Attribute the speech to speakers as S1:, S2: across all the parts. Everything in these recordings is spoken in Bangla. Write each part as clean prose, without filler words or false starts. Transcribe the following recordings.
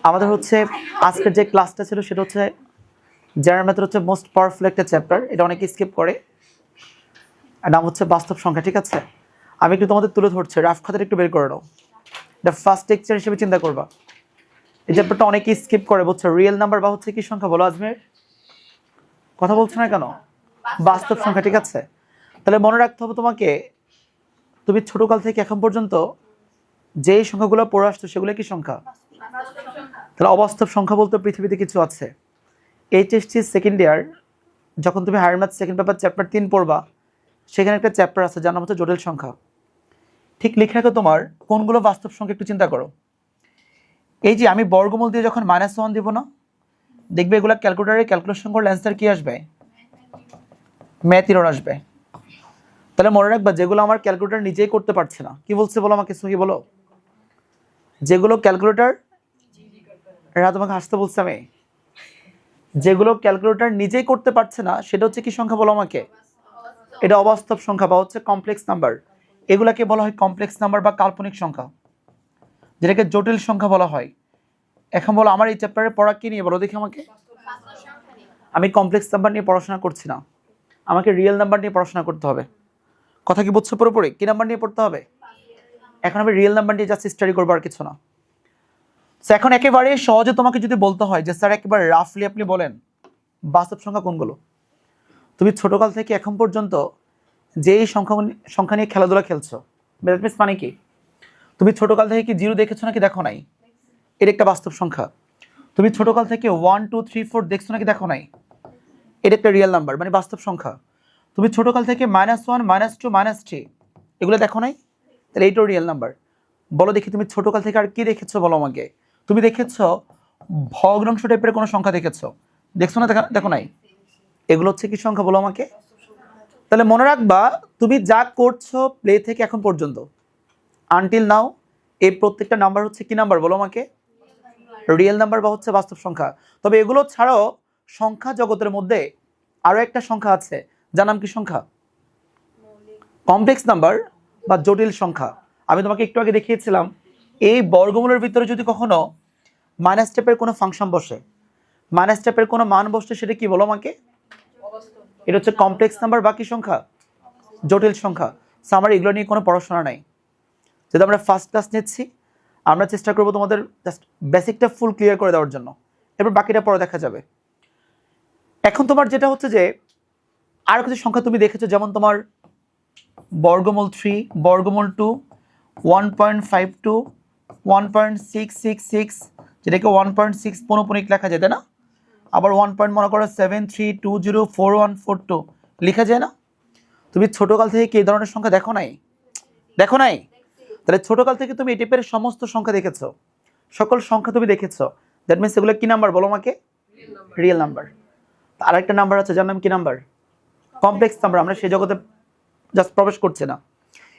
S1: আমাদের হচ্ছে আজকের যে ক্লাসটা ছিল সেটা হচ্ছে জেনারেল ম্যাথের হচ্ছে মোস্ট পাওয়ারফুল একটা চ্যাপ্টার, এটা অনেকে স্কিপ করে। নাম হচ্ছে বাস্তব সংখ্যা, ঠিক আছে? আমি একটু তোমাদের তুলে ধরছি, রাফ খাতাটা একটু বের করে নাও। এটা ফার্স্ট লেকচার হিসেবে চিন্তা করবা। এই চ্যাপ্টারটা অনেকে স্কিপ করে, বুঝছো? রিয়েল নাম্বার বা হচ্ছে কি সংখ্যা বলো আজমের? কথা বলছো না কেন? বাস্তব সংখ্যা, ঠিক আছে? তাহলে মনে রাখতে হবে তোমাকে, তুমি ছোটকাল থেকে এখন পর্যন্ত যেই সংখ্যাগুলো পড়ে আসতো সেগুলো কি সংখ্যা? তাহলে অবাস্তব সংখ্যা বলতে পৃথিবীতে কিছু আছে। এইচএসসি সেকেন্ড ইয়ার যখন তুমি higher math second paper chapter 3 পড়বা, সেখানে একটা চ্যাপ্টার আছে যার নাম হচ্ছে জটিল সংখ্যা। ঠিক লিখে রাখো তোমার কোনগুলো বাস্তব সংখ্যা, একটু চিন্তা করো। এই যে আমি বর্গমূল দিয়ে যখন -1 দিব না, দেখবে এগুলো ক্যালকুলেটারে ক্যালকুলেশন করলে অ্যান্সার কি আসবে? ম্যাথ এরর আসবে। তাহলে মনে রাখবা, যেগুলো আমার ক্যালকুলেটার নিজেই করতে পারছে না, কি বলছে বলো আমাকে, সহি বলো। যেগুলো ক্যালকুলেটার, এরা তোমাকে হাসতে বলছে আমি, যেগুলো ক্যালকুলেটার নিজেই করতে পারছে না সেটা হচ্ছে কি সংখ্যা বলো আমাকে? এটা অবাস্তব সংখ্যা বা হচ্ছে কমপ্লেক্স নাম্বার। এগুলাকে বলা হয় কমপ্লেক্স নাম্বার বা কাল্পনিক সংখ্যা, যেটাকে জটিল সংখ্যা বলা হয়। এখন বলো আমার এই চ্যাপ্টারে পড়া কি নিয়ে বলো দেখি আমাকে। আমি কমপ্লেক্স নাম্বার নিয়ে পড়াশোনা করছি না, আমাকে রিয়েল নাম্বার নিয়ে পড়াশোনা করতে হবে। কথা কি বুঝছো পুরোপুরি? কি নাম্বার নিয়ে পড়তে হবে? এখন আমি রিয়েল নাম্বার নিয়ে জাস্ট স্টাডি করবো, আর কিছু না। এখন একেবারে সহজে তোমাকে যদি বলতে হয় যে স্যার একেবারে রাফলি আপনি বলেন বাস্তব সংখ্যা কোনগুলো, তুমি ছোটকাল থেকে এখন পর্যন্ত যেই সংখ্যা নিয়ে খেলাধুলা খেলছো, দ্যাট মিন্স মানে কি? তুমি ছোটকাল থেকে কি 0 দেখেছো নাকি দেখো নাই? এটা একটা বাস্তব সংখ্যা। তুমি ছোটকাল থেকে 1 2 3 4 দেখছো নাকি দেখো নাই? এটা একটা রিয়েল নাম্বার, মানে বাস্তব সংখ্যা। তুমি ছোটকাল থেকে -1 -2 -3 এগুলো দেখো নাই? তাহলে এইটাও রিয়েল নাম্বার। বলো দেখি তুমি ছোটকাল থেকে আর কি দেখেছো বলো আমাকে। তুমি দেখেছো ভগ্নাংশ টাইপের কোনো সংখ্যা দেখেছো? দেখছো না? দেখো নাই? এগুলো হচ্ছে কি সংখ্যা বলো আমাকে? তাহলে মনে রাখবা, তুমি যা করছো প্লে থেকে এখন পর্যন্ত আনটিল নাও, এই প্রত্যেকটা নাম্বার হচ্ছে কি নাম্বার বলো আমাকে? রিয়েল নাম্বার বা হচ্ছে বাস্তব সংখ্যা। তবে এগুলো ছাড়াও সংখ্যা জগতের মধ্যে আরো একটা সংখ্যা আছে, যার নাম কি সংখ্যা? কমপ্লেক্স নাম্বার বা জটিল সংখ্যা। আমি তোমাকে একটু আগে দেখিয়েছিলাম, এই বর্গমূলের ভিতরে যদি কখনো মাইনাস স্টেপের কোনো ফাংশন বসে, মাইনাস স্টেপের কোনো মান বসে, সেটা কি বলো আমাকে? এটা হচ্ছে কমপ্লেক্স নাম্বার বা কি সংখ্যা? জটিল সংখ্যা। আমার এগুলো নিয়ে কোনো পড়াশোনা নাই। যদি আমরা ফার্স্ট ক্লাস নিচ্ছি, আমরা চেষ্টা করবো তোমাদের জাস্ট বেসিকটা ফুল ক্লিয়ার করে দেওয়ার জন্য, এরপর বাকিটা পরে দেখা যাবে। এখন তোমার যেটা হচ্ছে যে আর কিছু সংখ্যা তুমি দেখেছো, যেমন তোমার বর্গমূল 3, বর্গমূল 2, 1.52, 1.666, যেটাকে 1.6 পৌনঃপুনিক লেখা যায়, তাই না? আবার 1.732041442 লেখা যায় না? তুমি ছোটকাল থেকে কি এই ধরনের সংখ্যা দেখো নাই? দেখো নাই? তাহলে ছোটকাল থেকে তুমি এই টাইপের সমস্ত সংখ্যা দেখেছো, সকল সংখ্যা তুমি দেখেছো, দ্যাট মিনস এগুলো কি নাম্বার বলো আমাকে? Real number. আর একটা নাম্বার আছে যার নাম কি নাম্বার? Complex number. আমরা সেই জগতে জাস্ট প্রবেশ করছি না।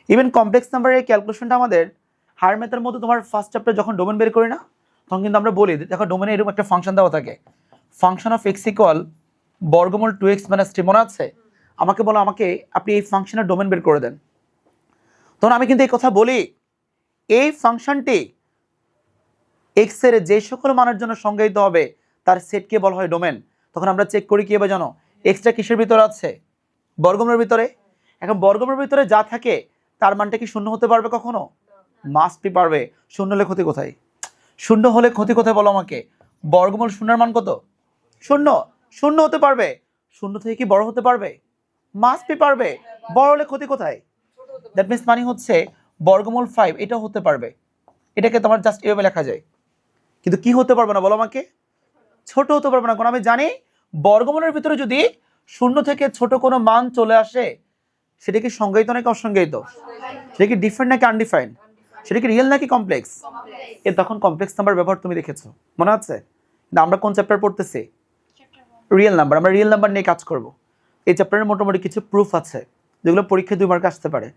S1: ইভেন কমপ্লেক্স নাম্বারের ক্যালকুলেশনটা আমাদের হায়ার ম্যাথের মধ্যে, তোমার ফার্স্ট চ্যাপ্টার যখন ডোমেন বের করি না, তখন কিন্তু আমরা বলি দেখো ডোমেনে এরকম একটা ফাংশন দেওয়া থাকে, ফাংশন অফ এক্স ইকুয়াল বর্গমূল 2x - 3, মনে আছে? আমাকে বলো আমাকে আপনি এই ফাংশনের ডোমেন বের করে দেন। তখন আমি কিন্তু এই কথা বলি, এই ফাংশনটি এক্স এর যে সকল মানের জন্য সংজ্ঞায়িত হবে তার সেটকে বলা হয় ডোমেন। তখন আমরা চেক করি কি হবে জানো? এক্সটা কিসের ভিতরে আছে? বর্গমূলের ভিতরে। এখন বর্গমূলের ভিতরে যা থাকে তার মানটা কি শূন্য হতে পারবে কখনো? মাস্ট বি পারবে। শূন্য হলে ক্ষতি কোথায়? শূন্য হলে ক্ষতি কোথায় বলো আমাকে? বর্গমূল শূন্যের মান কত? শূন্য। শূন্য হতে পারবে। শূন্য থেকে কি বড় হতে পারবে? মাস্ট বি পারবে। বড় হলে ক্ষতি কোথায়? দ্যাট মিন্স মানে হচ্ছে বর্গমূল 5 এটা হতে পারবে, এটাকে তোমার জাস্ট এভাবে লেখা যায়। কিন্তু কি হতে পারবে না বলো আমাকে? ছোট হতে পারবে না। কারণ আমি জানি বর্গমূলের ভিতরে যদি শূন্য থেকে ছোট কোনো মান চলে আসে, সেটা কি সংজ্ঞায়িত নাকি অসংজ্ঞায়িত? সেটা কি ডিফারেন্ট নাকি আনডিফাইন্ড? সেটা কি রিয়েল নাকি কমপ্লেক্স? এর তখন কমপ্লেক্স নাম্বার ব্যবহার তুমি দেখেছো, মনে আছে? কিন্তু আমরা কোন চ্যাপ্টার পড়তেছি? Real number. আমরা রিয়েল নাম্বার নিয়ে কাজ করব। এই চ্যাপ্টারের মোটামুটি কিছু প্রুফ আছে যেগুলো পরীক্ষায় 2 মার্কে আসতে পারে।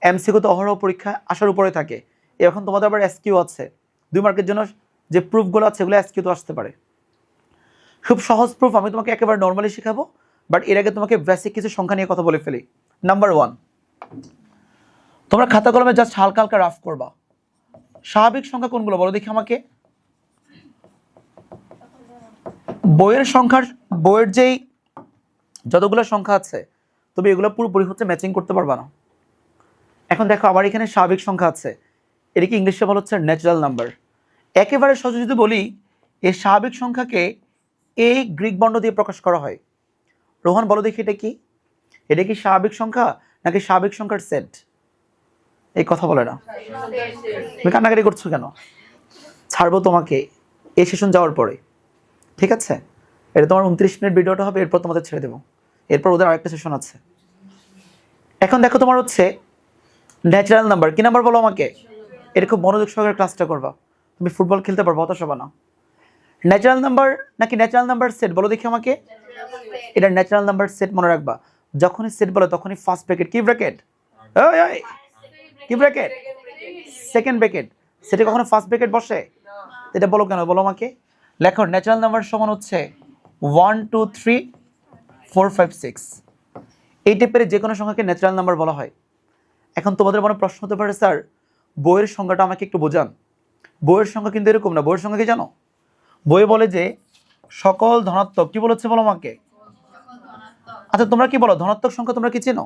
S1: এমসিকিউ তো অহরহ পরীক্ষা আসার উপরে থাকে। এখন তোমাদের আবার এসকিউ আছে, 2 মার্কের জন্য যে প্রুফগুলো আছে সেগুলো এসকিউ তো আসতে পারে। খুব সহজ প্রুফ, আমি তোমাকে একেবারে নর্মালি শেখাবো, বাট এর আগে তোমাকে বেসিক কিছু সংখ্যা নিয়ে কথা বলে ফেলি। নাম্বার 1, তোমরা খাতা কলমে জাস্ট হালকা হালকা রাফ করবা। স্বাভাবিক সংখ্যা কোনগুলো বলো দেখি আমাকে। বইয়ের যেই যতগুলো সংখ্যা আছে তবে এগুলো পুরোপুরি হচ্ছে ম্যাচিং করতে পারবা না। এখন দেখো আবার এখানে স্বাভাবিক সংখ্যা আছে, এটা কি ইংলিশে বলা হচ্ছে ন্যাচারাল নাম্বার। একেবারে সহজে যদি বলি এই স্বাভাবিক সংখ্যাকে এই গ্রিক বর্ণ দিয়ে প্রকাশ করা হয়। রোহন বলো দেখি এটা কি? এটা কি স্বাভাবিক সংখ্যা নাকি স্বাভাবিক সংখ্যার সেট? এই কথা বলে না, তুমি কান্নাকাটি করছো কেন? ছাড়বো তোমাকে এই সেশন যাওয়ার পরে, ঠিক আছে? এটা তোমার 29 মিনিট ভিডিওটা হবে, এরপর তোমাদের ছেড়ে দেবো, এরপর ওদের আরেকটা সেশন আছে। এখন দেখো তোমার হচ্ছে ন্যাচারাল নাম্বার, কি নাম্বার বলো আমাকে? এটা খুব মনোযোগ সহকারে ক্লাসটা করবা, তুমি ফুটবল খেলতে পারবো অত সবা না। ন্যাচারাল নাম্বার নাকি ন্যাচারাল নাম্বার সেট বলো দেখি আমাকে। এটা ন্যাচারাল নাম্বার সেট মনে রাখবা, যখনই সেট বলো তখনই ফার্স্ট ব্র্যাকেট কি ব্র্যাকেট, কি ব্র্যাকেট, সেকেন্ড ব্র্যাকেট। সেটা কখনো ফার্স্ট ব্র্যাকেট বসে? এটা বলো কেন বলো আমাকে। লেখো ন্যাচারাল নাম্বার সমান হচ্ছে 1 2 3 4 5 6, এই টাইপের যে কোনো সংখ্যাকে ন্যাচারাল নাম্বার বলা হয়। এখন তোমাদের মনে প্রশ্ন হতে পারে স্যার বইয়ের সংখ্যাটা আমাকে একটু বোঝান। বইয়ের সংখ্যা কিন্তু এরকম না, বইয়ের সংখ্যা কি জানো? বই বলে যে সকল ধনাত্মক, কি বলেছে বলো আমাকে? আচ্ছা তোমরা কি বলো ধনাত্মক সংখ্যা তোমরা কি চেনো?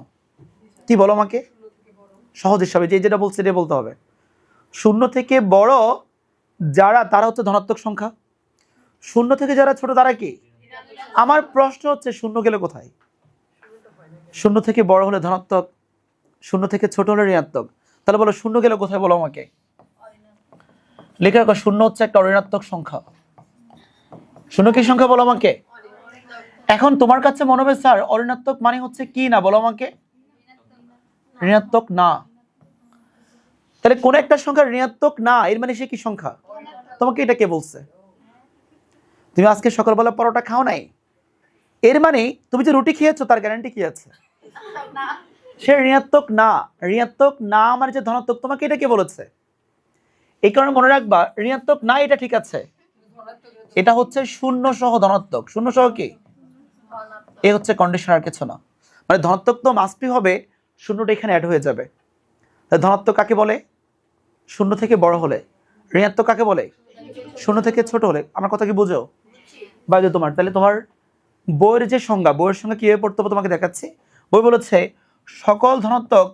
S1: কি বলো আমাকে সহজ হিসাবে, যে যেটা বলছে এটা বলতে হবে। শূন্য থেকে বড় যারা তারা হচ্ছে ধনাত্মক সংখ্যা, শূন্য থেকে যারা ছোট তারা কি? আমার প্রশ্ন হচ্ছে শূন্য গেলে কোথায়? শূন্য থেকে বড় হলে ধনাত্মক, শূন্য থেকে ছোট হলে ঋণাত্মক। তাহলে বলো শূন্য গেলে কোথায় বলো আমাকে। লেখা রাখো শূন্য হচ্ছে একটা ঋণাত্মক সংখ্যা। শূন্য কি সংখ্যা বলো আমাকে। এখন তোমার কাছে মনে হবে স্যার অঋণাত্মক মানে হচ্ছে কি না বলো আমাকে। ঋণাত্মক না, তাহলে কোন একটা সংখ্যা ঋণাত্মক না এর মানে সে কি সংখ্যা? তোমাকে এটা কে বলছে? তুমি আজকে সকালবেলা পরোটা খাও নাই, এর মানে তুমি যে রুটি খেয়েছো তার গ্যারান্টি কি আছে? সে ঋণাত্মক না, ঋণাত্মক না মানে যে ধনাত্মক, তোমাকে এটা কে বলেছে? এই কারণে মনে রাখবা ঋণাত্মক না এটা ঠিক আছে, এটা হচ্ছে শূন্য সহ ধনাত্মক। শূন্য সহ কি? এই হচ্ছে কন্ডিশন, আর কিছু না। মানে ধনাত্মক তো মাস্টই হবে, শূন্যটা এখানে অ্যাড হয়ে যাবে। ধনাত্মক কাকে বলে? শূন্য থেকে বড় হলে। ঋণাত্মক কাকে বলে? শূন্য থেকে ছোট হলে। আমার কথা কি বুঝো? বাইরে তোমার তাহলে তোমার বইয়ের যে সংজ্ঞা, বইয়ের সংজ্ঞা কিভাবে পড়তে হবে তোমাকে দেখাচ্ছি। বই বলেছে সকল ধনাত্মক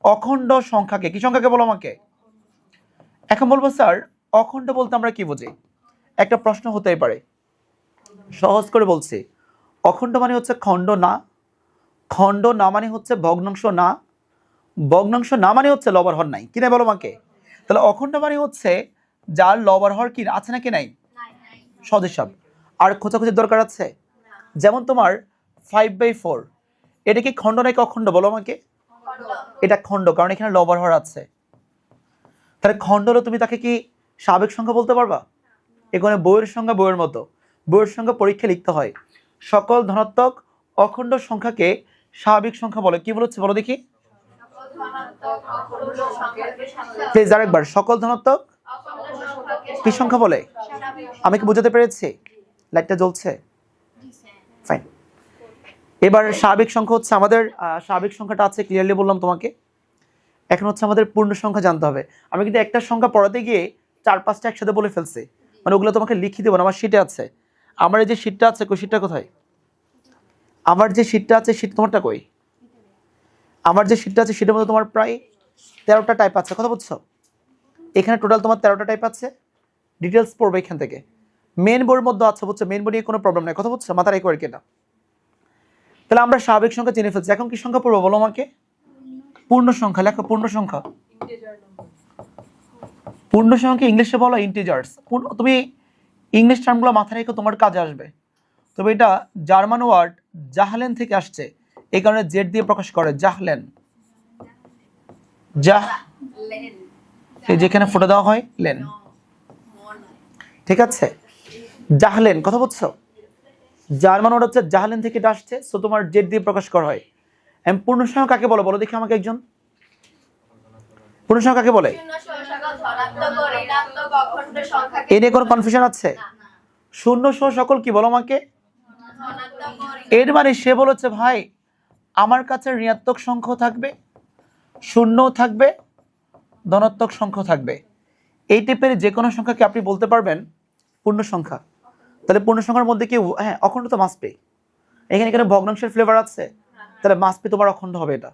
S1: অখণ্ড সংখ্যাকে, কি সংখ্যাকে বলো আমাকে। এখন বলবো স্যার অখণ্ড বলতে আমরা কি বুঝি? একটা প্রশ্ন হতেই পারে, সহজ করে বলছি। অখণ্ড মানে হচ্ছে খণ্ড না, খণ্ড না মানে হচ্ছে ভগ্নাংশ না, ভগ্নাংশ না মানে হচ্ছে লবার হর নাই, কি নাই বলো আমাকে। তাহলে অখণ্ড মানে হচ্ছে যার লবার হর কি আছে নাকি নাই, সহজ হিসাব। আর খোঁজাখুঁজির দরকার আছে? যেমন তোমার 5/4, এটা কি খণ্ড নাকি অখণ্ড বলো আমাকে। এটা খণ্ড, কারণ এখানে লবার হর আছে। তাহলে খণ্ড হলো তুমি তাকে কি স্বাভাবিক সংখ্যা বলতে পারবা? এখানে বইয়ের সংখ্যা বইয়ের মতো, বইয়ের সংখ্যা পরীক্ষা লিখতে হয় সকল ধনাত্মক অখণ্ড সংখ্যাকে স্বাভাবিক সংখ্যা বলে। কি বলেছে বলো দেখি প্লিজ আরেকবার। সকল ধনাত্মক কি সংখ্যা বলে? আমি কি বুঝাতে পেরেছি? লাইটটা জ্বলছে? ফাইন। এবার স্বাভাবিক সংখ্যা হচ্ছে আমাদের স্বাভাবিক সংখ্যাটা আছে ক্লিয়ারলি বললাম তোমাকে। এখন হচ্ছে আমাদের পূর্ণ সংখ্যা জানতে হবে। আমি কিন্তু একটা সংখ্যা পড়াতে গিয়ে 4-5টা একসাথে বলে ফেলছি, মানে ওগুলো তোমাকে লিখে দেবো না, আমার শিটে আছে। আমার এই যে শিটটা আছে, কই শিটটা কোথায়? আমার যে শিটটা আছে শিট তোমারটা কই? আমার যে শিটটা আছে সেটার মধ্যে তোমার প্রায় 13টা টাইপ আছে, কথা বুঝছো? এখানে টোটাল তোমার 13টা টাইপ আছে, ডিটেলস পড়বে এখান থেকে। মেন বইয়ের মধ্যে আছে, বুঝছো? মেন বই নিয়ে কোনো প্রবলেম নাই, কথা বুঝছো? মাথায় রেখে কেনা। তাহলে আমরা স্বাভাবিক সংখ্যা চিনে ফেলছি, এখন কি সংখ্যা পড়বো বলো আমাকে। পূর্ণ সংখ্যা লেখো, পূর্ণ সংখ্যা। পূর্ণ সংখ্যা ইংলিশে বলো ইন্টিজার্স। তুমি ইংলিশ টার্মগুলো মাথায় রেখে তোমার কাজে আসবে। তবে এটা জার্মান ওয়ার্ড জাহলেন থেকে আসছে, এই কারণে জেড দিয়ে প্রকাশ করে জাহলেন। যেখানে ফোটো দেওয়া হয় লেন, ঠিক আছে? জাহলেন, কথা বুঝছো? জার্মান ওয়ার্ড হচ্ছে জাহলেন থেকে এটা আসছে, সো তোমার জেড দিয়ে প্রকাশ করা হয়। পূর্ণ সংখ্যা কাকে বলো বলো দেখি আমাকে একজন। পূর্ণ সংখ্যা কাকে বলে? এ নিয়ে কোনো কনফিউশন আছে? শূন্য সহ সকল কি বলো আমাকে। এর মানে সে বলেছে ভাই আমার কাছে ঋণাত্মক সংখ্যা থাকবে, শূন্য থাকবে, ধনাত্মক সংখ্যা থাকবে। এই টাইপের যে কোনো সংখ্যাকে আপনি বলতে পারবেন পূর্ণ সংখ্যা। তাহলে পূর্ণ সংখ্যার মধ্যে কি হ্যাঁ অখণ্ড তো মাস্ট বি, এখানে এখানে ভগ্নাংশের ফ্লেভার আছে, তাহলে মাস্ট বি তোমার অখণ্ড হবে। এটা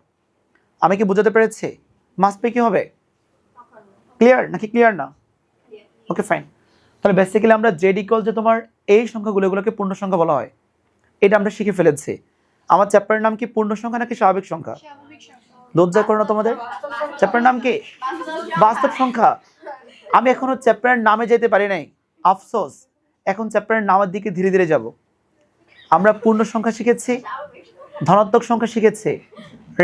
S1: আমি কি বুঝাতে পেরেছি? মাস্ট বি কি হবে? ক্লিয়ার নাকি ক্লিয়ার না? Okay fine. তাহলে বেসিক্যালি আমরা জেড ইকুয়াল যে তোমার এই সংখ্যাগুলো এগুলোকে পূর্ণ সংখ্যা বলা হয়, এটা আমরা শিখে ফেলেছি। আমার চ্যাপ্টারের নাম কি পূর্ণ সংখ্যা নাকি স্বাভাবিক সংখ্যা? লজ্জা করো না তোমাদের? চ্যাপ্টারের নাম কি? বাস্তব সংখ্যা। আমি এখনো চ্যাপ্টারের নামে যেতে পারি নাই, আফসোস। এখন চ্যাপ্টারের নামের দিকে ধীরে ধীরে যাব। আমরা পূর্ণ সংখ্যা শিখেছি, ধনাত্মক সংখ্যা শিখেছি,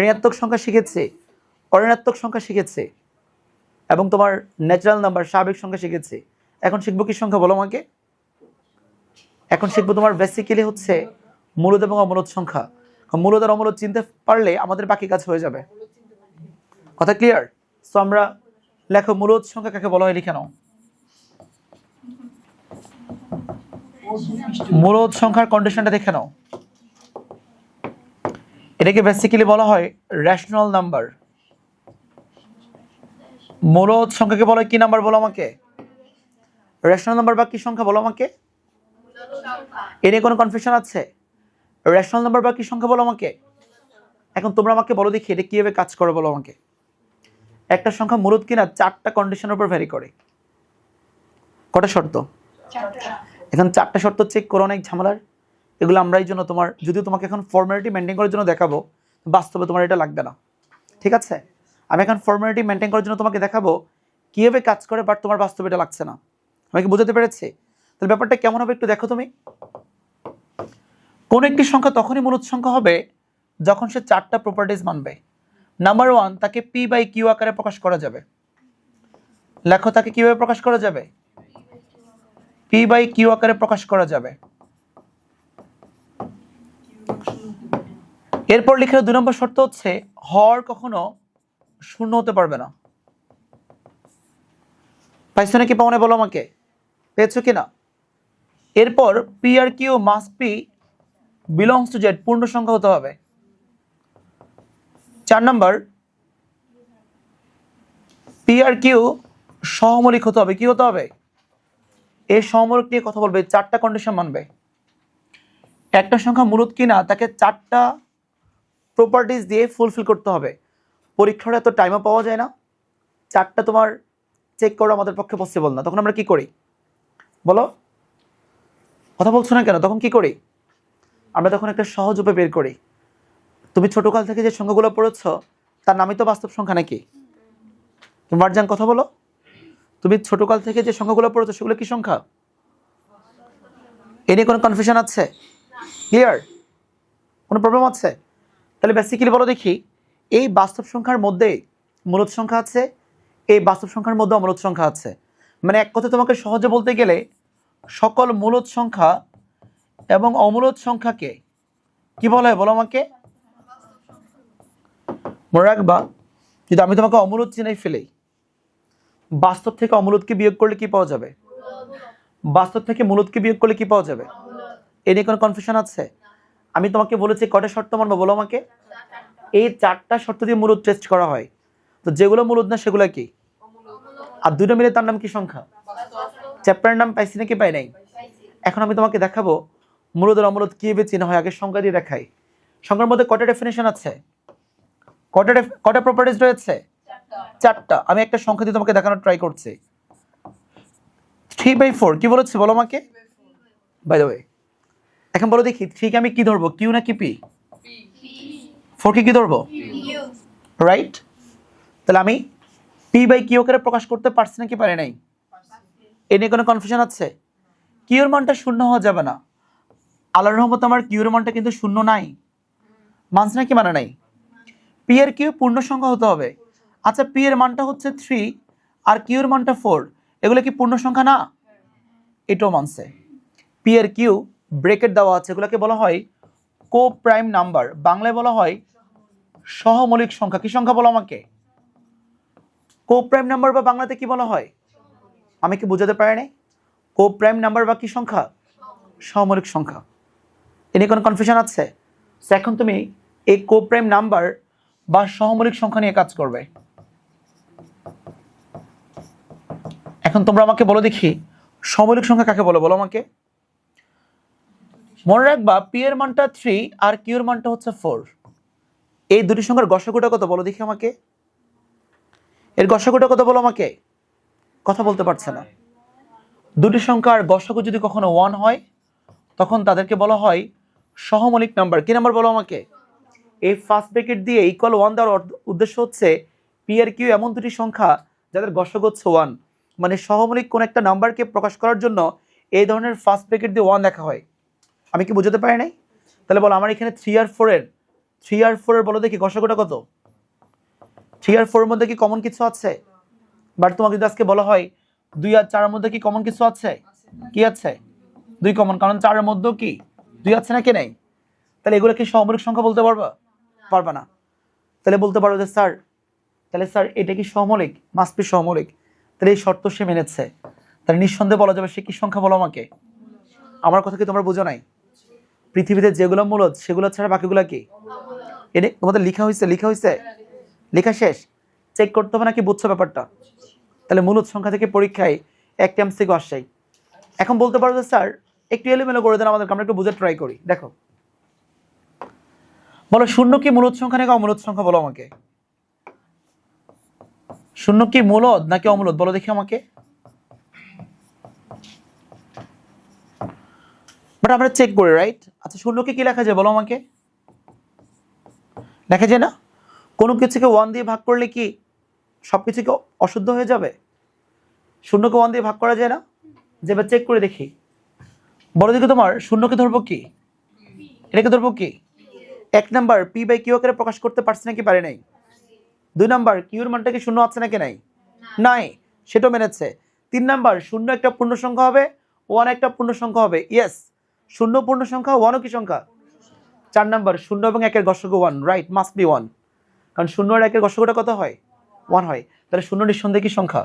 S1: ঋণাত্মক সংখ্যা শিখেছি, অঋণাত্মক সংখ্যা শিখেছি, এবং তোমার ন্যাচারাল নাম্বার স্বাভাবিক সংখ্যা শিখেছি। এখন শিখবো কি সংখ্যা বলো আমাকে? এখন শিখবো তোমার বেসিক্যালি হচ্ছে মূলদ এবং অমূলদ সংখ্যা। মূলদ আর অমূলদ চিনতে পারলে আমাদের বাকি কাজ হয়ে যাবে। কথা ক্লিয়ার? সো আমরা লেখো মূলদ সংখ্যা কাকে বলা হয় লিখে নাও। মূলদ সংখ্যার কন্ডিশনটা দেখে নাও। এটাকে বেসিক্যালি বলা হয় রেশনাল নাম্বার। মূলদ সংখ্যাকে বলা হয় কি নাম্বার বলো আমাকে? রেশনাল নাম্বার বা কি সংখ্যা বলো আমাকে? এ নিয়ে কোনো কনফিউশন আছে? রেশনাল নাম্বার বা কি সংখ্যা বলো আমাকে? এখন তোমরা আমাকে বলো দেখি এটা কিভাবে কাজ করে বলো আমাকে। একটা সংখ্যা মূলদ কিনা 4টা কন্ডিশনের উপর ভ্যারি করে। কটা শর্ত? এখন 4টা শর্ত চেক করো, অনেক ঝামেলার। এগুলো আমরা এই জন্য তোমার যদিও তোমাকে এখন ফর্মালিটি মেনটেন করার জন্য দেখাবো, বাস্তবে তোমার এটা লাগবে না, ঠিক আছে? আমি এখন ফর্মালিটি মেনটেন করার জন্য তোমাকে দেখাবো কিভাবে কাজ করে, বাট তোমার বাস্তবে এটা লাগছে না। আমি কি বোঝাতে পেরেছি? তাহলে ব্যাপারটা কেমন হবে একটু দেখো তুমি। কোন একটি সংখ্যা তখনই মূলদ সংখ্যা হবে যখন সে 4টা প্রপার্টিজ মানবে। নাম্বার 1, তাকে পি বাই কিউ আকারে প্রকাশ করা যাবে। লেখো তাকে কিভাবে প্রকাশ করা যাবে? পি বাই কিউ আকারে প্রকাশ করা যাবে। এরপর লিখে 2 নম্বর শর্ত হচ্ছে হর কখনো শূন্য হতে পারবে না। পাইছো নাকি পাওনে বলো আমাকে? পেয়েছো কিনা? এরপর পি আর Q must be belongs to Z, পূর্ণ সংখ্যা হতে হবে। 4 নাম্বার পি আর কিউ সহমৌলিক হতে হবে। কি হতে হবে? এই সহমৌলিক নিয়ে কথা বলবে, 4টা কন্ডিশন মানবে। একটা সংখ্যা মূলদ কিনা তাকে 4টা প্রপার্টিজ দিয়ে ফুলফিল করতে হবে। পরীক্ষার এত টাইমও পাওয়া যায় না, 4টা তোমার চেক করা আমাদের পক্ষে পসিবল না। তখন আমরা কি করি বলো? কথা বলছো না কেন? তখন কি করি আমরা? তখন একটা সহজ উপায় বের করি। তুমি ছোটকাল থেকে যে সংখ্যাগুলো পড়েছ তার নামই তো বাস্তব সংখ্যা নাকি? তুমি মার্জান কথা বলো। তুমি ছোটকাল থেকে যে সংখ্যাগুলো পড়েছো সেগুলো কি সংখ্যা? এ নিয়ে কোনো কনফিউশন আছে? ক্লিয়ার? কোনো প্রবলেম আছে? তাহলে বেসিক্যালি বলো দেখি, এই বাস্তব সংখ্যার মধ্যে মূলদ সংখ্যা আছে, এই বাস্তব সংখ্যার মধ্যে অমূলদ সংখ্যা আছে। মানে এক কথায় তোমাকে সহজে বলতে গেলে সকল মূলদ সংখ্যা এবং অমূলদ সংখ্যাকে কি বলা হয় বলো আমাকে? মনে রাখবা, যদি আমি তোমাকে অমূলদ চিনাই ফেলি, বাস্তব থেকে অমূলদকে বিয়োগ করলে কি পাওয়া যাবে? বাস্তব থেকে মূলদকে বিয়োগ করলে কি পাওয়া যাবে? এ নিয়ে কোনো কনফিউশন আছে? আমি তোমাকে বলেছি কয়টা শর্ত মানবো বলো আমাকে? এই 4টা শর্ত দিয়ে মূলদ টেস্ট করা হয়। তো যেগুলো মূলদ না সেগুলো কি? আর দুটো মিলে তার নাম কি সংখ্যা? চ্যাপ্টারের নাম পাইছি নাকি পাই নাই? এখন আমি তোমাকে দেখাবো মূলদ আর অমূলদ কিভাবে চিনা হয়। আগে সংখ্যা দিয়ে দেখাই। সংখ্যার মধ্যে কয়টা ডেফিনেশন আছে? কয়টা প্রপার্টিজ রয়েছে? 4টা। আমি একটা সংখ্যা দিয়ে তোমাকে দেখানোর ট্রাই করছি। 3/4 কি বলেছি বলো আমাকে? বাই দ্য ওয়ে, এখন বলো দেখি 3 কে আমি কি ধরবো, কিউ নাকি পি? 4 কে কি ধরবো? রাইট। তাহলে আমি পি বাই কিউ করে প্রকাশ করতে পারছি নাকি পারি নাই? এ নিয়ে কোনো কনফিউশন আছে? কিউর মানটা শূন্য হওয়া যাবে না। আল্লাহর রহমতে আমার কিউর মানটা কিন্তু শূন্য নাই, মানছে নাকি মানে নাই? পি এর কিউ পূর্ণ সংখ্যা হতে হবে। আচ্ছা, পি এর মানটা হচ্ছে 3 আর কিউর মানটা 4, এগুলো কি পূর্ণ সংখ্যা না? এটাও মানছে। পি এর কিউ ব্রেকেট দেওয়া আছে, এগুলোকে বলা হয় কো প্রাইম নাম্বার, বাংলায় বলা হয় সহমৌলিক সংখ্যা। কি সংখ্যা বলো আমাকে? কো প্রাইম নাম্বার বা বাংলাতে কি বলা হয়? আমি কি বুঝাতে পারি নাই? কো প্রাইম নাম্বার বা কি সংখ্যা? সহমৌলিক সংখ্যা। এ নিয়ে কোনো কনফিউশন আছে? এখন তুমি এই কো প্রাইম নাম্বার বা সহমৌলিক সংখ্যা নিয়ে কাজ করবে। এখন তোমরা আমাকে বলো দেখি সমমৌলিক সংখ্যা কাকে বলো, বলো আমাকে। মনে রাখবা পি এর মানটা 3 আর কিউ এর মানটা হচ্ছে 4। এই দুটি সংখ্যার গসাগুটা কত বলো দেখি আমাকে। এর গসাগুটা কত বলো আমাকে। কথা বলতে পারছে না। দুটি সংখ্যার গসাগু যদি কখনো 1 হয় তখন তাদেরকে বলা হয় সহমৌলিক নাম্বার। কি নাম্বার বলো আমাকে। এই ফার্স্ট ব্র্যাকেট দিয়ে ইকুয়াল 1 দেওয়ার উদ্দেশ্য হচ্ছে পি আর কিউ এমন দুটি সংখ্যা যাদের গসাগু হচ্ছে 1, মানে সহমৌলিক কোন একটা নাম্বারকে প্রকাশ করার জন্য এই ধরনের ফার্স্ট ব্র্যাকেট দিয়ে 1 দেখা হয়। আমি কি বুঝতে পারি নাই? তাহলে বলো আমার এখানে 3 আর 4 এর বলো দেখি গসাগুটা কত। 3 আর 4 এর মধ্যে কি কমন কিছু আছে? বাট তোমাকে যদি আজকে বলা হয় 2 আর 4 এর মধ্যে কি কমন কিছু আছে? কি আছে? 2 কমন, কারণ 4 এর মধ্যেও কি 2 আছে নাকি নেই? তাহলে এগুলো কি সহমৌলিক সংখ্যা বলতে পারবা? পারবা না। তাহলে বলতে পারো যে স্যার, তাহলে স্যার এটা কি সহমৌলিক? Must be সহমৌলিক। তাহলে এই শর্ত সে মেনেছে, তাহলে নিঃসন্দেহে বলা যাবে সে কি সংখ্যা বলো আমাকে। আমার কথা কি তোমরা বুঝো নাই? পৃথিবীতে যেগুলো মূলদ সেগুলো ছাড়া বাকিগুলো কি? এটা তোমাদের লেখা হয়েছে লেখা শেষ? চেক করতে হবে নাকি বুঝছো ব্যাপারটা? তাহলে মূলদ সংখ্যা থেকে পরীক্ষায় একটা এমসিকিউ আসছেই। এখন বলতে পারো যে স্যার একটু এলোমেলো করে দেন আমাদেরকে, আমরা একটু বুঝে ট্রাই করি। দেখো বলো শূন্য কি মূলদ সংখ্যা নাকি অমূলদ সংখ্যা বলো আমাকে। শূন্য কি মূলদ নাকি অমূলদ বলো দেখি আমাকে। বাট আমরা চেক করি, রাইট? আচ্ছা শূন্যকে কি লেখা যায় বলো আমাকে। লেখা যায় না? কোনো কিছুকে 1 দিয়ে ভাগ করলে কি সবকিছু কি অশুদ্ধ হয়ে যাবে? শূন্যকে 1 দিয়ে ভাগ করা যায় না? যে এবার চেক করে দেখি, বলো দেখি তোমার শূন্যকে ধরবো কি, এটাকে ধরবো কি। 1 নাম্বার পি বাই কিউ আকারে প্রকাশ করতে পারছে নাকি পারে নাই? 2 নাম্বার কিউর মানটা কি শূন্য আছে নাকি নাই? নাই, সেটাও মেনেছে। 3 নাম্বার শূন্য একটা পূর্ণ সংখ্যা হবে, 1 একটা পূর্ণ সংখ্যা হবে। ইয়েস, শূন্য পূর্ণ সংখ্যা, 1ও কি সংখ্যা। 4 নাম্বার শূন্য এবং 1-এর গসাগু 1, রাইট, মাস্ট বি 1, কারণ শূন্য আর 1-এর গসাগুটা কত হয়? 1 হয়। তাহলে শূন্য নিঃসন্দেহে কি সংখ্যা?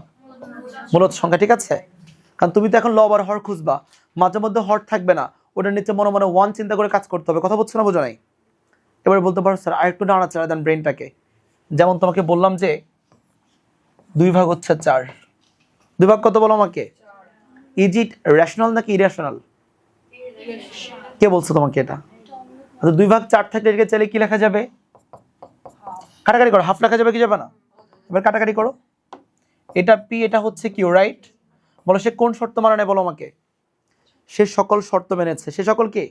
S1: মূলদ সংখ্যা, ঠিক আছে। কারণ তুমি তো এখন লব আর হর খুঁজবা, মাঝে মধ্যে হর থাকবে না, ওটার নিচে মনে মনে 1 চিন্তা করে কাজ করতে হবে। কথা বলছো না, বোঝো নাই? এবার বলতে পারো স্যার আরেকটু নাড়াচাড়া দেন ব্রেনটাকে। যেমন তোমাকে বললাম যে 2 ভাগ হচ্ছে 4, 2 ভাগ কত বলো আমাকে। ইজ ইট রেশনাল নাকি ইরেশনাল? কে বলছো তোমাকে এটা? 2 ভাগ 4 থাকলে এটাকে চাইলে কি লেখা যাবে? কাটাকাটি করো, হাফ লেখা যাবে কি যাবে না? এবার কাটাকাটি করো, এটা পি এটা হচ্ছে কিউ, রাইট? বলো সে কোন শর্ত মানে বলো আমাকে। সে সকল শর্ত মেনেছে। সে সকল কি?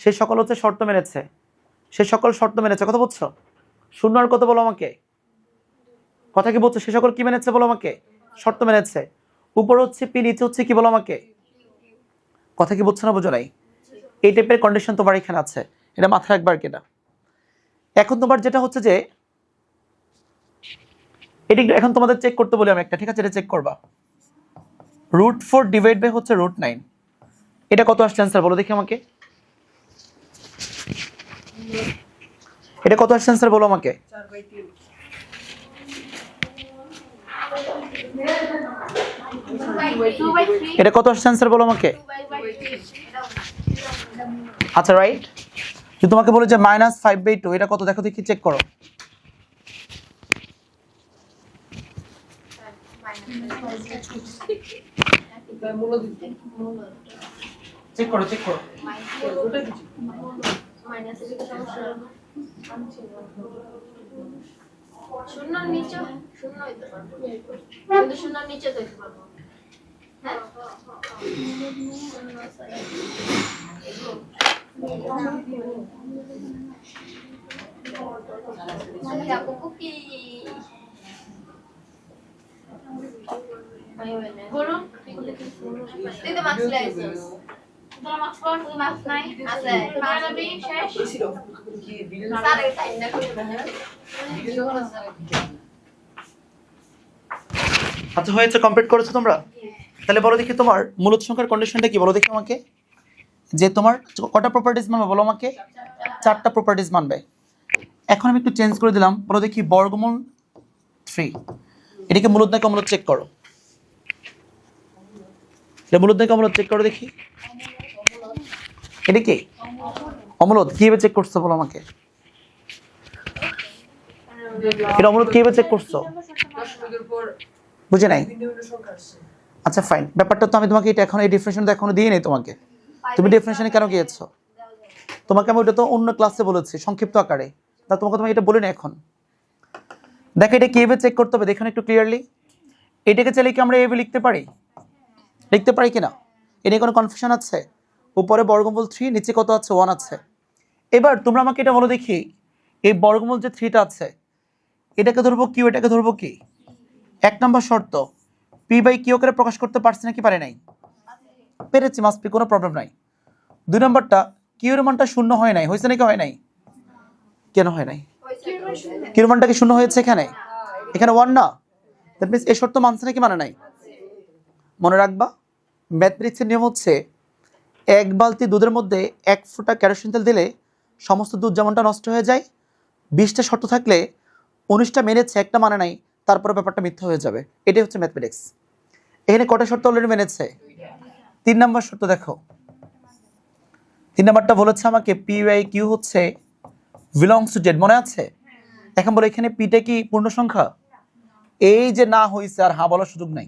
S1: সে সকল হচ্ছে শর্ত মেনেছে। সে সকল শর্ত মেনেছে, কথা বুঝছো? শূন্য আর কত বলো আমাকে। কথা কি বলছো? সে সকল কি মেনেছে বলো আমাকে। শর্ত মেনেছে। উপর হচ্ছে পি, নিচে হচ্ছে কি বলো আমাকে। কথা কি বুঝছো না, বোঝো নাই? এই টাইপের কন্ডিশন তোমার এখানে আছে, এটা মাথায় একবার কেনা। এখন তোমার যেটা হচ্ছে যে এটি এখন তোমাদের চেক করতে বলি আমি একটা, ঠিক আছে? এটা চেক করবা। √4 ডিভাইড বাই হচ্ছে √9, এটা কত আসছে অ্যান্সার বলো দেখি আমাকে। এটা কত আসছে অ্যান্সার বলো আমাকে। এটা কত আসছে অ্যান্সার বলো আমাকে। আচ্ছা রাইট, যদি তোমাকে বলে যে -5/2, এটা কত দেখো দেখি, চেক করো। চেক করো, চেক করো।
S2: শূন্যর নিচে শূন্য হইতে পারবো, কিন্তু শূন্যর নিচে হইতে পারবো। হ্যাঁ, গরু তুই তো মাছ লাইছিস, তোর মাছ পর তুই মাছ নাই আছে মাছ বি শেষ সারে টাইম না করে।
S1: আচ্ছা হয়েছে, কমপ্লিট করেছো তোমরা? তাহলে বলো দেখি তোমার মূলদ সংখ্যার কন্ডিশনটা কি বলো দেখি আমাকে। যে তোমার কটা প্রপার্টিজ মানবে বলো আমাকে। 4টা প্রপার্টিজ মানবে। এখন আমি একটু চেঞ্জ করে দিলাম, বলো দেখি বর্গমূল 3, এটাকে মূলদ নাকি অমূলদ চেক করো। এটা মূলদ নাকি অমূলদ চেক করো দেখি। এটা কি অমূলদ? কিভাবে চেক করছো বলো আমাকে। এটা অমূলদ কিভাবে চেক করছো? বুঝে নাই? আচ্ছা ফাইন, ব্যাপারটা তো আমি তোমাকে এটা এখন এই ডেফিনেশন তো এখনো দিয়ে নেই তোমাকে। তুমি ডেফিনেশনে কেন গিয়েছো? তোমাকে আমি ওটা তো অন্য ক্লাসে বলেছি সংক্ষিপ্ত আকারে, তা তোমাকে তুমি এটা বলি না এখন। দেখো এটা কিভাবে চেক করতে হবে দেখুন একটু ক্লিয়ারলি। এটাকে চাইলে কি আমরা এভাবে লিখতে পারি? লিখতে পারি কিনা এ নিয়ে কোনো কনফিউশন আছে? উপরে বর্গমূল 3, নিচে কত আছে? 1 আছে। এবার তোমরা আমাকে এটা বলো দেখি, এই বর্গমূল যে 3টা আছে এটাকে ধরবো কিউ, এটাকে ধরবো কি? 1 নম্বর শর্ত, পি বাই কিউ করে প্রকাশ করতে পারছি নাকি পারে নাই? পেরেছি, মাস্ট বি, কোনো প্রবলেম নাই। 2 নম্বরটা, কিউ এর মানটা শূন্য হয় নাই, হয়েছে নাকি হয় নাই? কেন হয় নাই? কিউ এর মানটা কি শূন্য হয়েছে এখানে? এখানে 1 না, দ্যাট মিন্স এই শর্ত মানছে নাকি মানে নাই? মনে রাখবা ম্যাথমেটিক্সের নিয়ম হচ্ছে 1 বালতি দুধের মধ্যে 1 ফোঁটা কেরোসিন তেল দিলে সমস্ত দুধ যেমনটা নষ্ট হয়ে যায়, 20টা শর্ত থাকলে 19টা মেনেছে, একটা মানে নাই, তারপরে ব্যাপারটা মিথ্যা হয়ে যাবে। এটাই হচ্ছে ম্যাথমেটিক্স। এখানে কটা শর্ত অলরেডি মেনেছে? 3 নম্বর শর্ত দেখো, 3 নম্বরটা বলেছে আমাকে পি বাই কিউ হচ্ছে বিলংস টু জেড, মনে আছে? এখন বলে এখানে পিটা কি পূর্ণ সংখ্যা? এই যে না হয়েছে আর হ্যাঁ বলার সুযোগ নাই,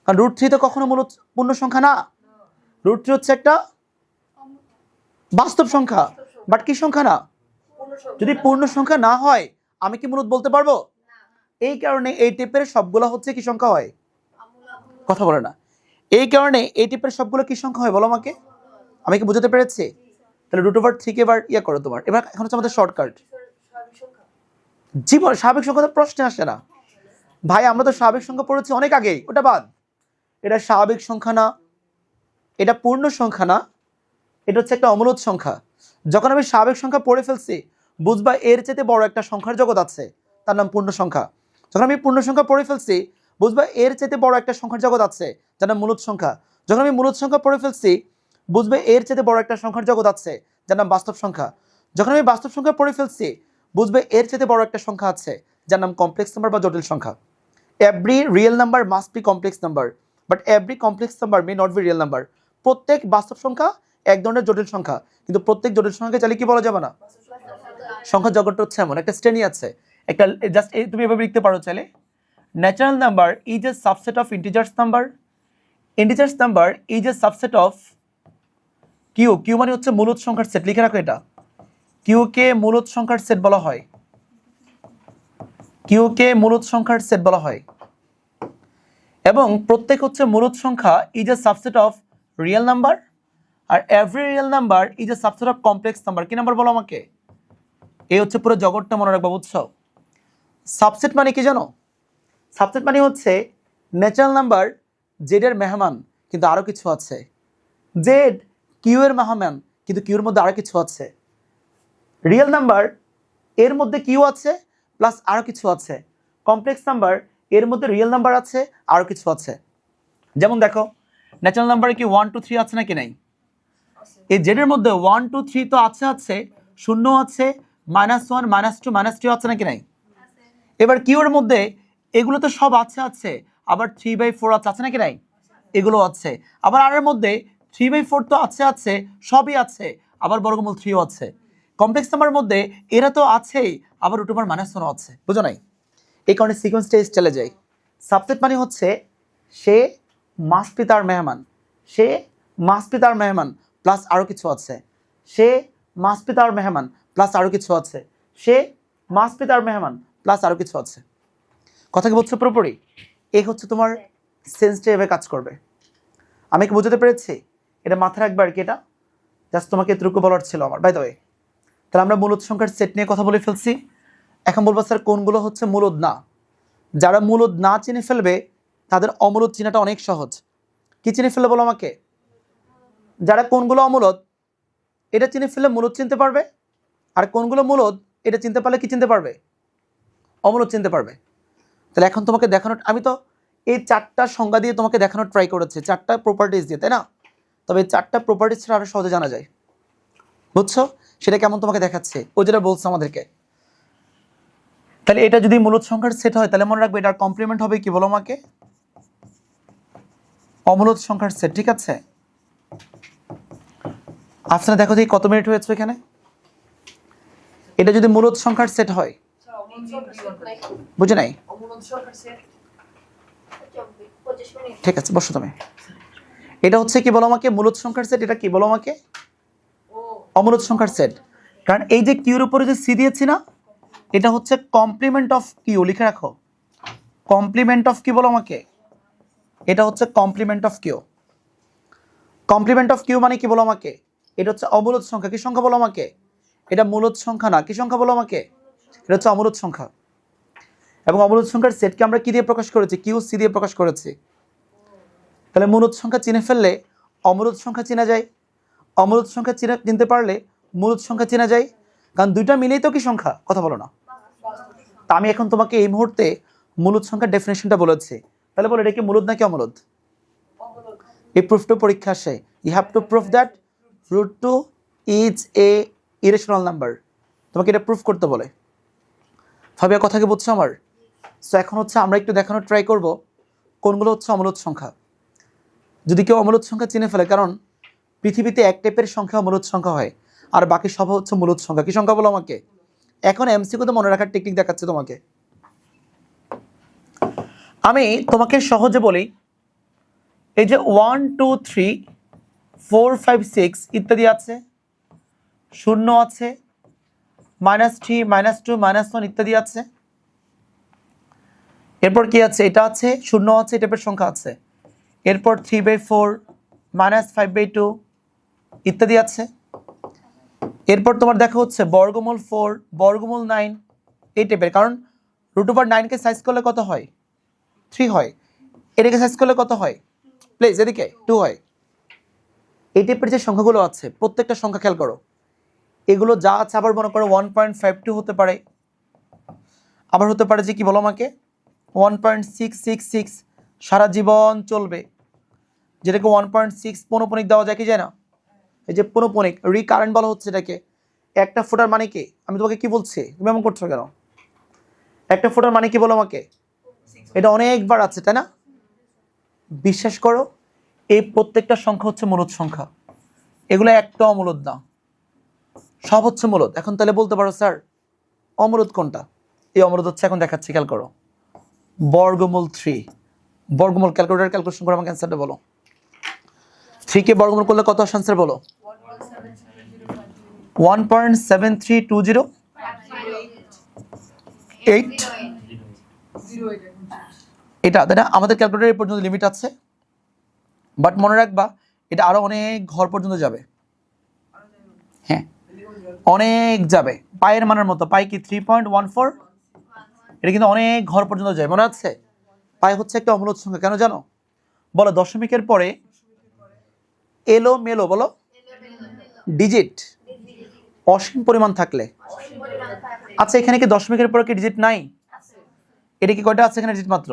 S1: কারণ √3 তো কখনো মূলত পূর্ণ সংখ্যা না। √3 হচ্ছে একটা বাস্তব সংখ্যা, বাট কি সংখ্যা না? যদি পূর্ণ সংখ্যা না হয় আমি কি মূলত বলতে পারবো? এই কারণে এই টাইপের সবগুলো হচ্ছে কি সংখ্যা হয়? কথা বলে না। এই কারণে এই টাইপের সবগুলো কি সংখ্যা হয় বলো আমাকে? আমি কি বুঝাতে পেরেছি? তাহলে √3 কে এবার ইয়া করো তোমার। এবার এখন হচ্ছে আমাদের শর্টকাট। জীবন স্বাভাবিক সংখ্যা তো প্রশ্নে আসে না ভাই, আমরা তো স্বাভাবিক সংখ্যা পড়েছি অনেক আগেই, ওটা বাদ। এটা স্বাভাবিক সংখ্যা না, এটা পূর্ণ সংখ্যা না, এটা হচ্ছে একটা অমূলদ সংখ্যা। যখন আমি স্বাভাবিক সংখ্যা পড়ে ফেলছি বুঝবা এর চাইতে বড় একটা সংখ্যার জগৎ আছে, তার নাম পূর্ণ সংখ্যা। যখন আমি পূর্ণ সংখ্যা পড়ে ফেলছি বুঝবা এর চাইতে বড় একটা সংখ্যার জগৎ আছে যার নাম মূলদ সংখ্যা। যখন আমি মূলদ সংখ্যা পড়ে ফেলছি বুঝবে এর চাইতে বড় একটা সংখ্যার জগৎ আছে যার নাম বাস্তব সংখ্যা। যখন আমি বাস্তব সংখ্যা পড়ে ফেলছি বুঝবে এর চাইতে বড় একটা সংখ্যা আছে যার নাম কমপ্লেক্স নাম্বার বা জটিল সংখ্যা। Every real number must be complex number, but every complex number may not be real number. প্রত্যেক বাস্তব সংখ্যা এক ধরনের জটিল সংখ্যা, কিন্তু প্রত্যেক জটিল সংখ্যাকে চাইলে কি বলা যাবে না? সংখ্যা জগৎটা হচ্ছে এমন একটা শ্রেণী আছে, একটা জাস্ট তুমি এভাবে লিখতে পারো চাইলে, natural number is a subset of integers number, integers number is a subset of Q, Q মানে হচ্ছে মূলদ সংখ্যার সেট, লিখে রাখো এটা। কিউ কে মূলদ সংখ্যার সেট বলা হয়, কিউ কে মূলদ সংখ্যার সেট বলা হয়। এবং প্রত্যেক হচ্ছে মূলদ সংখ্যা is a subset of real number, আর every real number is a subset of complex number. কি নাম্বার বলো আমাকে? এই হচ্ছে পুরো জগৎটা মনে রাখবা, বুঝছো? সাবসেট মানে কি জানো? সাবসেট মানে হচ্ছে ন্যাচারাল নাম্বার জেড এর মেহমান, কিন্তু আরো কিছু আছে। জেড কিউ এর মেহমান, কিন্তু কিউর মধ্যে আরো কিছু আছে। রিয়েল নাম্বার এর মধ্যে কিউ আছে প্লাস আরো কিছু আছে। কমপ্লেক্স নাম্বার এর মধ্যে রিয়েল নাম্বার আছে আরো কিছু আছে। যেমন দেখো ন্যাচারাল নাম্বারে কি 1 2 3 আছে নাকি নাই? এই জেড এর মধ্যে 1 2 3 তো আছে, শূন্য আছে, -1 -2 -3 আছে নাকি নাই? এবার কিউর মধ্যে এগুলো তো সব আছে, আবার 3/4 আছে নাকি নাই? এগুলো আছে। আবার আর এর মধ্যে 3/4 তো আছে, সবই আছে, আবার বর্গমূল 3ও আছে। কমপ্লেক্স নাম্বারের মধ্যে এরা তো আছেই, আবার √1 আছে, বুঝো নাই? এই কারণে সিকোয়েন্স স্টেজ চলে যায়। সাবসেট মানে হচ্ছে সে মাস্ট বি তার মেহমান, সে মাস্ট বি তার মেহমান প্লাস আরও কিছু আছে, সে মাস্ট বি তার মেহমান প্লাস আরও কিছু আছে, সে মাস্ট বি তার মেহমান প্লাস আরও কিছু আছে। কথা কি বলছো পুরোপুরি? এই হচ্ছে তোমার সেন্সটা এভাবে কাজ করবে। আমি কি বুঝতে পেরেছি? এটা মাথায় রাখবে আর কি, এটা জাস্ট তোমাকে এতটুকু বলার ছিল আমার। বাই দ্য ওয়ে, তাহলে আমরা মূলদ সংখ্যার সেট নিয়ে কথা বলে ফেলছি। এখন বলবো স্যার কোনগুলো হচ্ছে মূলদ না। যারা মূলদ না চিনে ফেলবে তাদের অমূলদ চিনাটা অনেক সহজ। কি চিনে ফেলে বলো আমাকে? যারা কোনগুলো অমূলদ এটা চিনে ফেললে মূলদ চিনতে পারবে, আর কোনগুলো মূলদ এটা চিনতে পারলে কি চিনতে পারবে? অমূলদ চিনতে পারবে। তাহলে এখন তোমাকে দেখানোর, আমি তো এই 4টা সংজ্ঞা দিয়ে তোমাকে দেখানোর ট্রাই করেছি, 4টা প্রপার্টিজ দিয়ে, তাই না? তবে এই 4টা প্রপার্টিজ ছাড়া আরো সহজে জানা যায়, বুঝছো? সেটা কেমন তোমাকে দেখাচ্ছে, ও যেটা বলছে আমাদেরকে। তাহলে এটা যদি মূলদ সংখ্যার সেট হয় তাহলে মনে রাখবে এটার কমপ্লিমেন্ট হবে কি বলো আমাকে? অমূলদ সংখ্যার সেট, ঠিক আছে? আফসানা দেখো দেখি কত মিনিট হয়েছে এখানে। এটা যদি মূলদ সংখ্যার সেট হয়, বুঝে নাই?
S2: 25 মিনিট।
S1: ঠিক আছে, বসো তুমি। এটা হচ্ছে কি বলো আমাকে, মূলদ সংখ্যার সেট। এটা কি বলো আমাকে, অমূলদ সংখ্যার সেট। কারণ এই যে কিউর উপরে যে সি দিয়েছি না, এটা হচ্ছে কমপ্লিমেন্ট অফ কিউ। লিখে রাখো, কমপ্লিমেন্ট অফ কি বলো আমাকে, এটা হচ্ছে complement of Q. Complement of Q মানে কি বলো আমাকে, এটা হচ্ছে অমূলদ সংখ্যা। কি সংখ্যা বলো আমাকে, এটা মূলদ সংখ্যা না। কি সংখ্যা বলো আমাকে, এটা হচ্ছে অমূলদ সংখ্যা। এবং অমূলদ সংখ্যার সেটকে আমরা কি দিয়ে প্রকাশ করেছি, কিউ সি দিয়ে প্রকাশ করেছি। তাহলে মূলদ সংখ্যা চিনে ফেললে অমূলদ সংখ্যা চেনা যায়, অমূলদ সংখ্যা চিনতে পারলে মূলদ সংখ্যা চেনা যায়। কারণ দুইটা মিলেই তো কি সংখ্যা, কথা বলো না। তা আমি এখন তোমাকে এই মুহূর্তে মূলদ সংখ্যার ডেফিনেশনটা বলেছি, তাহলে বলো এটা কি মূলদ নাকি অমূলদ। এই প্রুফটা পরীক্ষা আসে, you have to proof that √2 is a irrational number. তোমাকে এটা প্রুফ করতে বলে। ভাবিয়া কথা কি বুঝছো আমার? সো এখন হচ্ছে আমরা একটু দেখানোর ট্রাই করব কোনগুলো হচ্ছে অমূলদ সংখ্যা। যদি কেউ অমূলদ সংখ্যা চিনে ফেলে, কারণ পৃথিবীতে এক টাইপের সংখ্যা অমূলদ সংখ্যা হয়, আর বাকি সব হচ্ছে মূলদ সংখ্যা। কি সংখ্যা বলো আমাকে? এখন এমসিকিউ তো মনে রাখার টেকনিক দেখাচ্ছে তোমাকে। আমি তোমাকে সহজে বলি, এই যে 1 2 3 4 5 6 ইত্যাদি আছে, শূন্য আছে, -3 -2 -1 ইত্যাদি আছে। এরপর কি আছে, এটা আছে, শূন্য আছে, এই টাইপের সংখ্যা আছে। এরপর 3/4 -5/2 ইত্যাদি আছে। এরপর তোমার দেখা হচ্ছে বর্গমূল 4, বর্গমূল 9 এই টাইপের। কারণ √9 সাইজ করলে কত হয়, 3 হয়। এটাকে সাইজ করলে কত হয়, প্লিজ এদিকে 2 হয়। এই টাইপের যে সংখ্যাগুলো আছে প্রত্যেকটা সংখ্যা খেয়াল করো, এগুলো যা আছে আবার মনে করো 1.52 হতে পারে, আবার হতে পারে যে কি বলো আমাকে 1.666 সারা জীবন চলবে, যেটাকে 1.6 পৌনঃপুনিক দেওয়া যায় কি যায় না, এই যে পৌনঃপুনিক রিকারেন্ট বলা হচ্ছে এটাকে। একটা ফোটার মানে কি, আমি তোমাকে কি বলছি, তুমি এমন করছো কেন? একটা ফোটার মানে কি বলো আমাকে, এটা অনেকবার আছে তাই না? বিশ্বাস করো এই প্রত্যেকটা সংখ্যা হচ্ছে মূলদ সংখ্যা, এগুলো একটা অমূলদ না, সব হচ্ছে মূলদ। এখন তাহলে বলতে পারো স্যার অমূলদ কোনটা? এই অমূলদ হচ্ছে, এখন দেখাচ্ছি খেয়াল করো, বর্গমূল 3। বর্গমূল ক্যালকুলেটর ক্যালকুলেশন করে আমাকে অ্যান্সারটা বলো। 3 কে বর্গমূল করলে কত আসে আনসার বলো? 1.7320 8 এটা তাই না? আমাদের ক্যালকুলেটর এই পর্যন্ত লিমিট আছে, বাট মনে রাখবা এটা আরো অনেক ঘর পর্যন্ত যাবে। হ্যাঁ অনেক যাবে, পায়ের মানের মতো। পাই কি 3.14, এটা কিন্তু অনেক ঘর পর্যন্ত যায়, মনে আছে? পাই হচ্ছে একটা অমূলদ সংখ্যা, কেন জানো বলো? দশমিকের পরে এলো মেলো বলো ডিজিট অসীম পরিমাণ থাকলে। আচ্ছা এখানে কি দশমিকের পরে কি ডিজিট নাই? এটা কি কয়টা আছে এখানে ডিজিট? মাত্র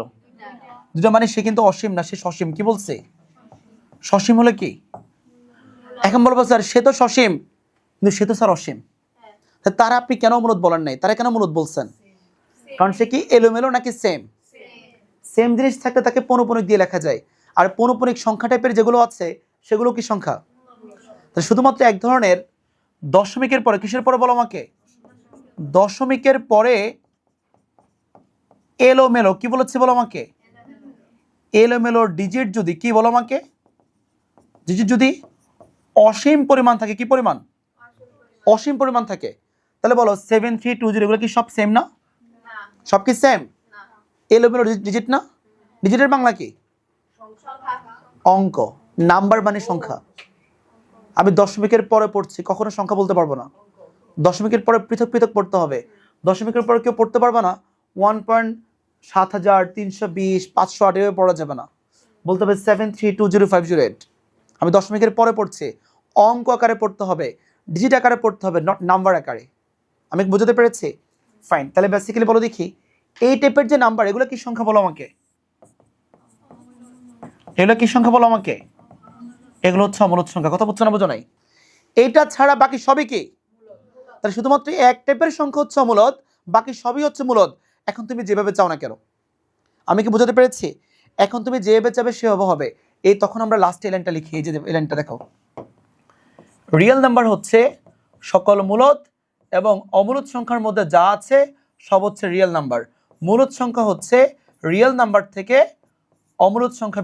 S1: দুটো। মানে সে কিন্তু অসীম না, সে সসীম। কি বলছে? সসীম হলে কি? এখন বলবো স্যার সে তো সসীম, কিন্তু সে তো স্যার অসীম। তারা আপনি কেন মূলদ বলেন নাই? তারা কেন মূলদ বলছেন? কারণ সে কি এলোমেলো নাকি সেম? সেম জিনিস থাকলে তাকে পৌনঃপুনিক দিয়ে লেখা যায়। আর পৌনঃপুনিক সংখ্যা টাইপের যেগুলো আছে সেগুলো কি সংখ্যা? শুধুমাত্র এক ধরনের দশমিকের পরে, কিসের পরে বলো আমাকে? দশমিকের পরে এলোমেলো, কি বলেছে বলো আমাকে? এলোমেলো ডিজিট যদি কি বলো আমাকে, ডিজিট যদি অসীম পরিমাণ থাকে, কি পরিমাণ? অসীম পরিমাণ থাকে, তাহলে বলো 7320 এগুলো কি সব সেম না? সব কি সেম? এলোমেলো ডিজিট না? ডিজিটের বাংলা কি? অঙ্ক। নাম্বার মানে সংখ্যা। আমি দশমিকের পরে পড়ছি, কখনো সংখ্যা বলতে পারবো না। দশমিকের পরে পৃথক পৃথক পড়তে হবে। দশমিকের পরে কেউ পড়তে পারবে না 1.7320 508 এভাবে পড়া যাবে না, বলতে হবে 7320508। আমি দশমিকের পরে পড়ছি, অঙ্ক আকারে পড়তে হবে, ডিজিট আকারে পড়তে হবে, নট নাম্বার আকারে। আমি বুঝতে পেরেছি? ফাইন। তাহলে বেসিক্যালি বলো দেখি, এই টাইপের যে নাম্বার এগুলো কি সংখ্যা বলো আমাকে? এগুলো কি সংখ্যা বলো আমাকে? এগুলো হচ্ছে অমূলদ সংখ্যা। কথা বুঝছো না বোঝো নাই? এইটা ছাড়া বাকি সবই কি? তাহলে শুধুমাত্র এক টাইপের সংখ্যা হচ্ছে অমূলদ, বাকি সবই হচ্ছে মূলদ। এখন তুমি যেভাবে চাও না কেন, আমি কি বোঝাতে পেরেছি? এখন তুমি যেভাবে চাবে সেভাবে হবে। এই তখন আমরা লাস্টে এই লাইনটা লিখি, এই যে এই লাইনটা দেখো, রিয়েল নাম্বার হচ্ছে সকল মূলদ এবং অমূলদ সংখ্যার মধ্যে যা আছে সব হচ্ছে রিয়েল নাম্বার। মূলদ সংখ্যা হচ্ছে রিয়েল নাম্বার থেকে অমূলদ সংখ্যা